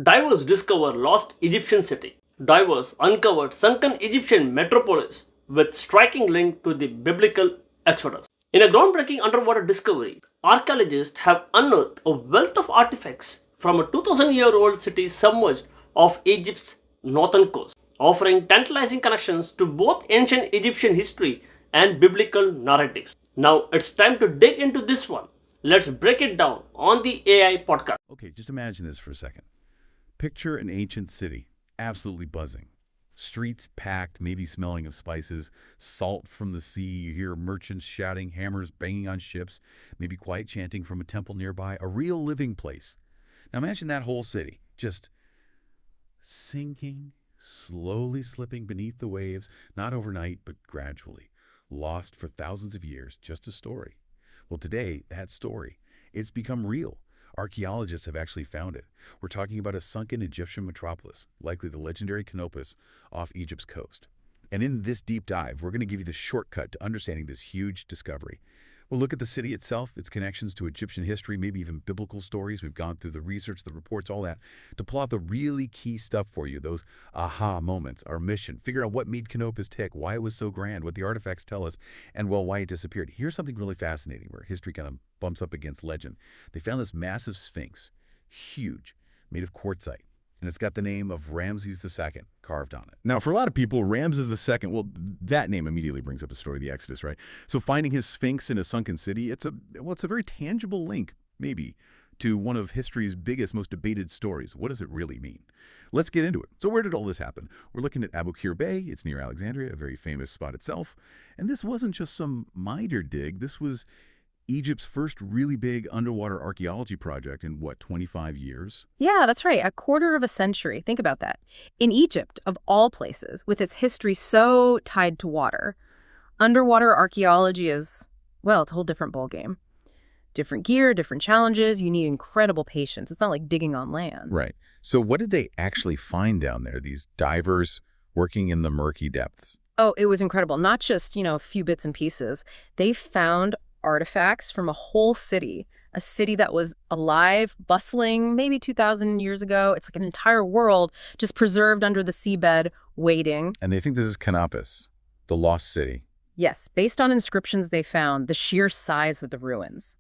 Divers discover lost Egyptian city. Divers uncovered sunken Egyptian metropolis with striking link to the biblical Exodus. In a groundbreaking underwater discovery, archaeologists have unearthed a wealth of artifacts from a 2000-year-old city submerged off Egypt's northern coast, offering tantalizing connections to both ancient Egyptian history and biblical narratives. Now it's time to dig into this one. Let's break it down on the AI podcast. Okay, just imagine this for a second. Picture an ancient city, absolutely buzzing. Streets packed, maybe smelling of spices, salt from the sea. You hear merchants shouting, hammers banging on ships, maybe quiet chanting from a temple nearby. A real living place. Now imagine that whole city, just sinking, slowly slipping beneath the waves, not overnight, but gradually. Lost for thousands of years, just a story. Well, today, that story, it's become real. Archaeologists have actually found it. We're talking about a sunken Egyptian metropolis, likely the legendary Canopus off Egypt's coast. And in this deep dive, we're going to give you the shortcut to understanding this huge discovery. We'll look at the city itself, its connections to Egyptian history, maybe even biblical stories. We've gone through the research, the reports, all that, to pull out the really key stuff for you, those aha moments, our mission, figure out what made Canopus tick, why it was so grand, what the artifacts tell us, and, well, why it disappeared. Here's something really fascinating where history kind of bumps up against legend. They found this massive sphinx, huge, made of quartzite. And it's got the name of Ramses II carved on it. Now, for a lot of people, Ramses II, well, that name immediately brings up the story of the Exodus, right? So finding his sphinx in a sunken city, it's a very tangible link, maybe, to one of history's biggest, most debated stories. What does it really mean? Let's get into it. So where did all this happen? We're looking at Abu Qir Bay. It's near Alexandria, a very famous spot itself. And this wasn't just some minor dig. This was Egypt's first really big underwater archaeology project in, 25 years? Yeah, that's right. A quarter of a century. Think about that. In Egypt, of all places, with its history so tied to water, underwater archaeology is, well, it's a whole different ballgame. Different gear, different challenges. You need incredible patience. It's not like digging on land. Right. So what did they actually find down there, these divers working in the murky depths? Oh, it was incredible. Not just, a few bits and pieces. They found artifacts from a whole city, a city that was alive, bustling, maybe 2,000 years ago. It's like an entire world just preserved under the seabed, waiting. And they think this is Canopus, the lost city. Yes, based on inscriptions they found, the sheer size of the ruins.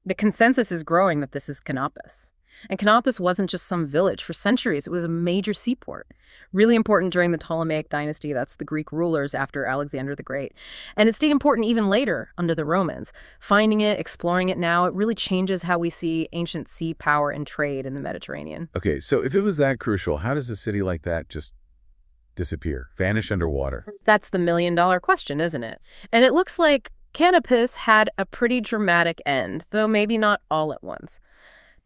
The consensus is growing that this is Canopus. And Canopus wasn't just some village. For centuries, it was a major seaport. Really important during the Ptolemaic dynasty. That's the Greek rulers after Alexander the Great. And it stayed important even later under the Romans. Finding it, exploring it now, it really changes how we see ancient sea power and trade in the Mediterranean. Okay, so if it was that crucial, how does a city like that just disappear, vanish underwater? That's the million-dollar question, isn't it? And it looks like Canopus had a pretty dramatic end, though maybe not all at once.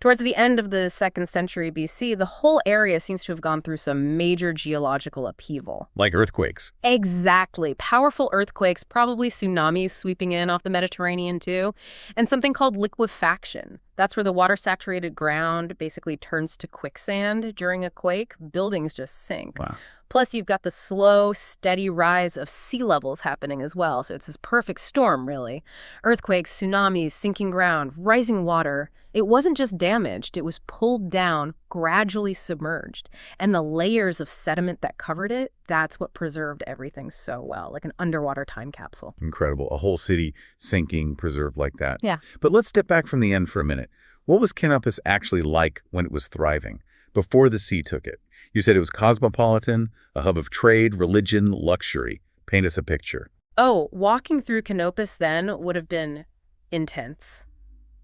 Towards the end of the 2nd century BC, the whole area seems to have gone through some major geological upheaval. Like earthquakes. Exactly. Powerful earthquakes, probably tsunamis sweeping in off the Mediterranean too, and something called liquefaction. That's where the water-saturated ground basically turns to quicksand during a quake. Buildings just sink. Wow. Plus, you've got the slow, steady rise of sea levels happening as well. So it's this perfect storm, really. Earthquakes, tsunamis, sinking ground, rising water. It wasn't just damaged. It was pulled down, gradually submerged. And the layers of sediment that covered it, that's what preserved everything so well, like an underwater time capsule. Incredible. A whole city sinking, preserved like that. Yeah. But let's step back from the end for a minute. What was Canopus actually like when it was thriving, before the sea took it? You said it was cosmopolitan, a hub of trade, religion, luxury. Paint us a picture. Oh, walking through Canopus then would have been intense.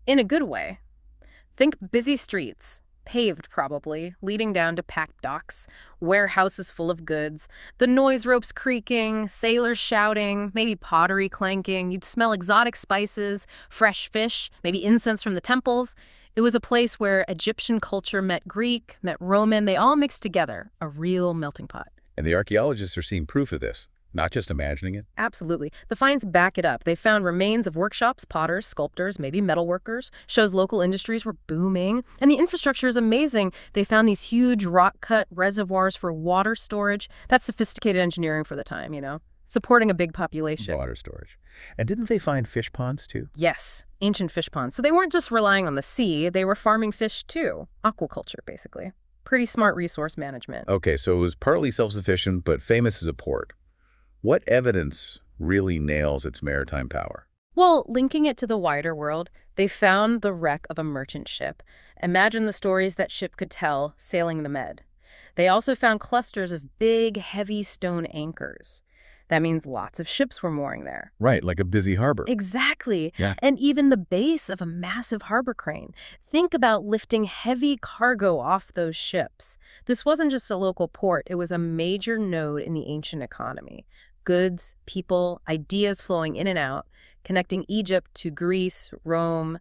In a good way. Think busy streets, paved probably, leading down to packed docks, warehouses full of goods, the noise ropes creaking, sailors shouting, maybe pottery clanking. You'd smell exotic spices, fresh fish, maybe incense from the temples. It was a place where Egyptian culture met Greek, met Roman. They all mixed together, a real melting pot. And the archaeologists are seeing proof of this, not just imagining it. Absolutely. The finds back it up. They found remains of workshops, potters, sculptors, maybe metalworkers. Shows local industries were booming. And the infrastructure is amazing. They found these huge rock-cut reservoirs for water storage. That's sophisticated engineering for the time, supporting a big population. Water storage. And didn't they find fish ponds, too? Yes, ancient fish ponds. So they weren't just relying on the sea. They were farming fish, too. Aquaculture, basically. Pretty smart resource management. Okay, so it was partly self-sufficient, but famous as a port. What evidence really nails its maritime power? Well, linking it to the wider world, they found the wreck of a merchant ship. Imagine the stories that ship could tell sailing the Med. They also found clusters of big, heavy stone anchors. That means lots of ships were mooring there. Right, like a busy harbor. Exactly. Yeah. And even the base of a massive harbor crane. Think about lifting heavy cargo off those ships. This wasn't just a local port, it was a major node in the ancient economy. Goods, people, ideas flowing in and out, connecting Egypt to Greece, Rome,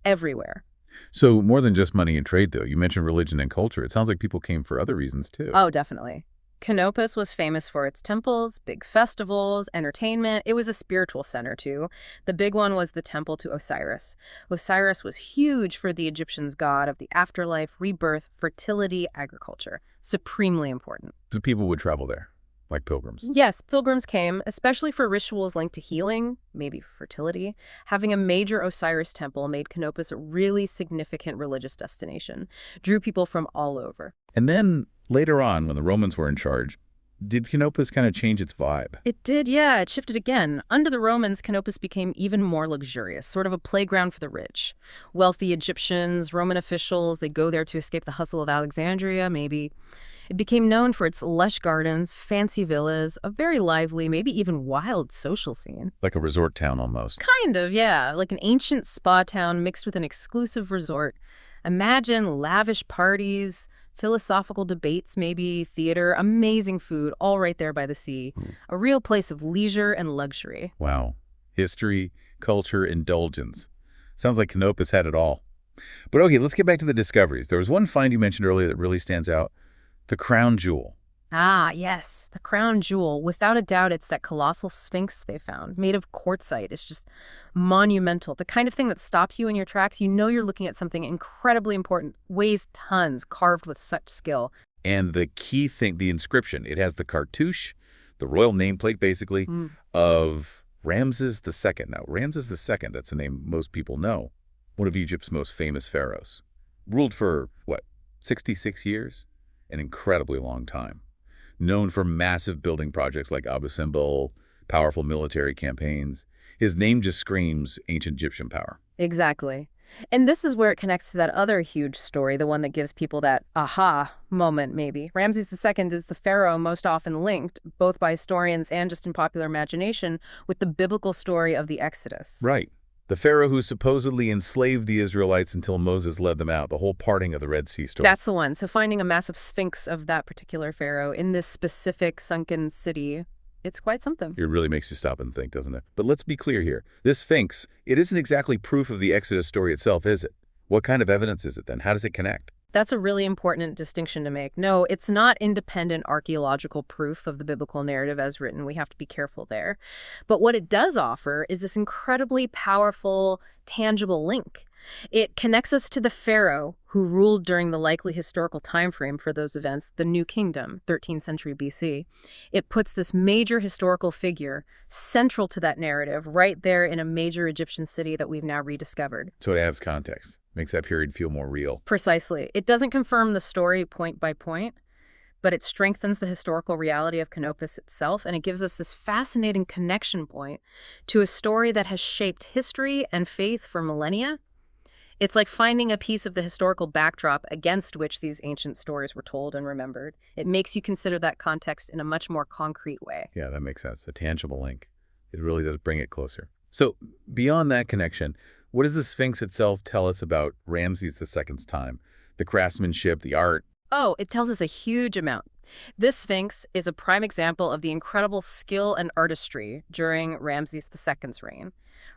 everywhere. So more than just money and trade, though. You mentioned religion and culture. It sounds like people came for other reasons, too. Oh, definitely. Canopus was famous for its temples, big festivals, entertainment. It was a spiritual center, too. The big one was the temple to Osiris. Osiris was huge for the Egyptians' god of the afterlife, rebirth, fertility, agriculture. Supremely important. So people would travel there, like pilgrims. Yes, pilgrims came, especially for rituals linked to healing, maybe fertility. Having a major Osiris temple made Canopus a really significant religious destination, drew people from all over. And then later on, when the Romans were in charge, did Canopus kind of change its vibe? It did, yeah. It shifted again. Under the Romans, Canopus became even more luxurious, sort of a playground for the rich. Wealthy Egyptians, Roman officials, they'd go there to escape the hustle of Alexandria, maybe. It became known for its lush gardens, fancy villas, a very lively, maybe even wild social scene. Like a resort town almost. Kind of, yeah. Like an ancient spa town mixed with an exclusive resort. Imagine lavish parties, philosophical debates, maybe theater, amazing food, all right there by the sea. A real place of leisure and luxury. Wow. History, culture, indulgence. Sounds like Canopus had it all. But okay, let's get back to the discoveries. There was one find you mentioned earlier that really stands out. The crown jewel. Ah, yes, the crown jewel. Without a doubt, it's that colossal sphinx they found, made of quartzite. It's just monumental. The kind of thing that stops you in your tracks. You know you're looking at something incredibly important, weighs tons, carved with such skill. And the key thing, the inscription, it has the cartouche, the royal nameplate basically, of Ramses II. Now, Ramses II, that's a name most people know, one of Egypt's most famous pharaohs. Ruled for, 66 years? An incredibly long time. Known for massive building projects like Abu Simbel, powerful military campaigns. His name just screams ancient Egyptian power. Exactly. And this is where it connects to that other huge story, the one that gives people that aha moment, maybe. Ramses II is the pharaoh most often linked, both by historians and just in popular imagination, with the biblical story of the Exodus. Right. The pharaoh who supposedly enslaved the Israelites until Moses led them out, the whole parting of the Red Sea story. That's the one. So finding a massive sphinx of that particular pharaoh in this specific sunken city, it's quite something. It really makes you stop and think, doesn't it? But let's be clear here. This sphinx, it isn't exactly proof of the Exodus story itself, is it? What kind of evidence is it then? How does it connect? That's a really important distinction to make. No, it's not independent archaeological proof of the biblical narrative as written. We have to be careful there. But what it does offer is this incredibly powerful, tangible link. It connects us to the pharaoh who ruled during the likely historical time frame for those events, the New Kingdom, 13th century BC. It puts this major historical figure central to that narrative right there in a major Egyptian city that we've now rediscovered. So it adds context, makes that period feel more real. Precisely. It doesn't confirm the story point by point, but it strengthens the historical reality of Canopus itself, and it gives us this fascinating connection point to a story that has shaped history and faith for millennia. It's like finding a piece of the historical backdrop against which these ancient stories were told and remembered. It makes you consider that context in a much more concrete way. Yeah, that makes sense. A tangible link. It really does bring it closer. So beyond that connection, what does the Sphinx itself tell us about Ramses II's time? The craftsmanship, the art? Oh, it tells us a huge amount. This Sphinx is a prime example of the incredible skill and artistry during Ramses II's reign.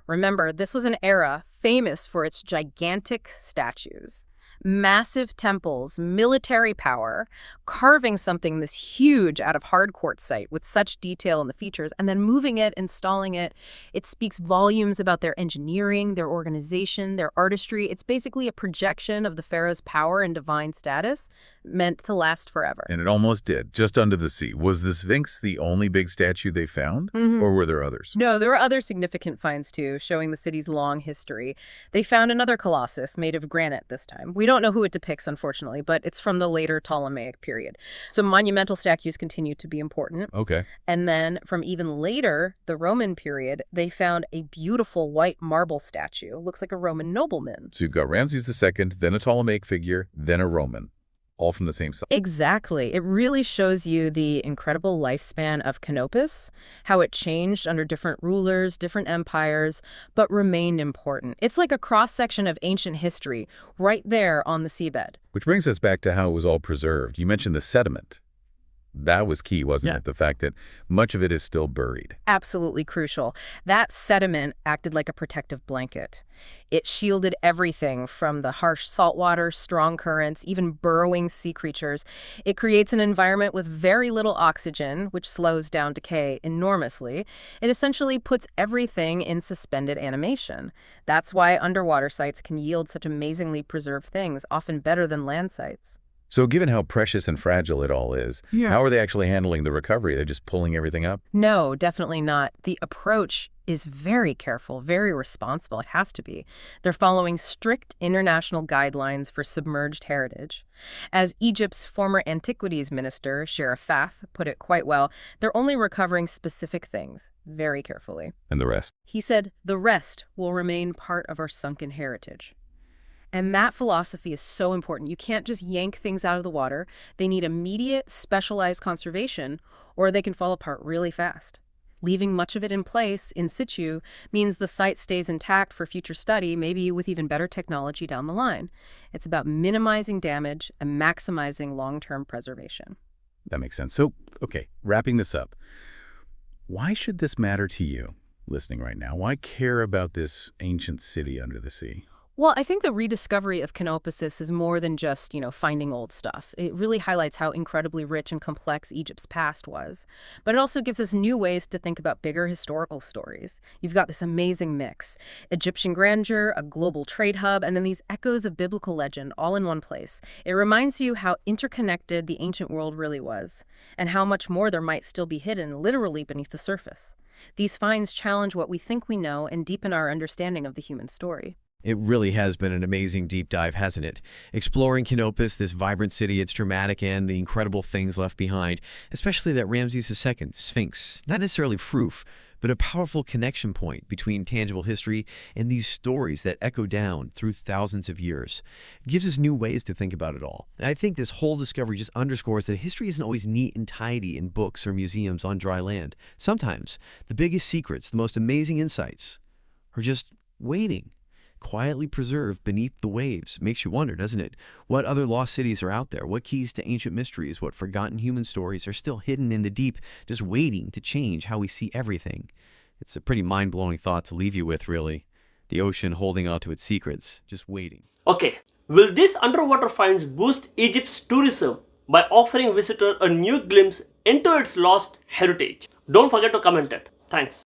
Remember, this was an era famous for its gigantic statues, massive temples, military power, carving something this huge out of hard quartzite with such detail in the features, and then moving it, installing it. It speaks volumes about their engineering, their organization, their artistry. It's basically a projection of the pharaoh's power and divine status meant to last forever. And it almost did, just under the sea. Was the Sphinx the only big statue they found, or were there others? No, there were other significant finds, too, showing the city's long history. They found another colossus made of granite this time. We don't don't know who it depicts, unfortunately, but it's from the later Ptolemaic period. So monumental statues continue to be important. Okay. And then from even later, the Roman period, they found a beautiful white marble statue. Looks like a Roman nobleman. So you've got Ramses II, then a Ptolemaic figure, then a Roman, all from the same site. Exactly. It really shows you the incredible lifespan of Canopus, how it changed under different rulers, different empires, but remained important. It's like a cross-section of ancient history right there on the seabed. Which brings us back to how it was all preserved. You mentioned the sediment. That was key, wasn't it? The fact that much of it is still buried. Absolutely crucial. That sediment acted like a protective blanket. It shielded everything from the harsh saltwater, strong currents, even burrowing sea creatures. It creates an environment with very little oxygen, which slows down decay enormously. It essentially puts everything in suspended animation. That's why underwater sites can yield such amazingly preserved things, often better than land sites. So given how precious and fragile it all is, how are they actually handling the recovery? They're just pulling everything up? No, definitely not. The approach is very careful, very responsible. It has to be. They're following strict international guidelines for submerged heritage. As Egypt's former antiquities minister, Sheriff Fath, put it quite well, they're only recovering specific things, very carefully. And the rest? He said, the rest will remain part of our sunken heritage. And that philosophy is so important. You can't just yank things out of the water. They need immediate, specialized conservation, or they can fall apart really fast. Leaving much of it in place, in situ, means the site stays intact for future study, maybe with even better technology down the line. It's about minimizing damage and maximizing long-term preservation. That makes sense. So, okay, wrapping this up. Why should this matter to you, listening right now? Why care about this ancient city under the sea? Well, I think the rediscovery of Canopus is more than just, finding old stuff. It really highlights how incredibly rich and complex Egypt's past was. But it also gives us new ways to think about bigger historical stories. You've got this amazing mix: Egyptian grandeur, a global trade hub, and then these echoes of biblical legend all in one place. It reminds you how interconnected the ancient world really was, and how much more there might still be hidden literally beneath the surface. These finds challenge what we think we know and deepen our understanding of the human story. It really has been an amazing deep dive, hasn't it? Exploring Canopus, this vibrant city, its dramatic end, the incredible things left behind, especially that Ramses II Sphinx. Not necessarily proof, but a powerful connection point between tangible history and these stories that echo down through thousands of years. It gives us new ways to think about it all. And I think this whole discovery just underscores that history isn't always neat and tidy in books or museums on dry land. Sometimes the biggest secrets, the most amazing insights, are just waiting, quietly preserved beneath the waves. Makes you wonder, doesn't it? What other lost cities are out there? What keys to ancient mysteries, what forgotten human stories are still hidden in the deep, just waiting to change how we see everything? It's a pretty mind-blowing thought to leave you with, really. The ocean holding on to its secrets, just waiting. Okay, will these underwater finds boost Egypt's tourism by offering visitors a new glimpse into its lost heritage? Don't forget to comment it. Thanks.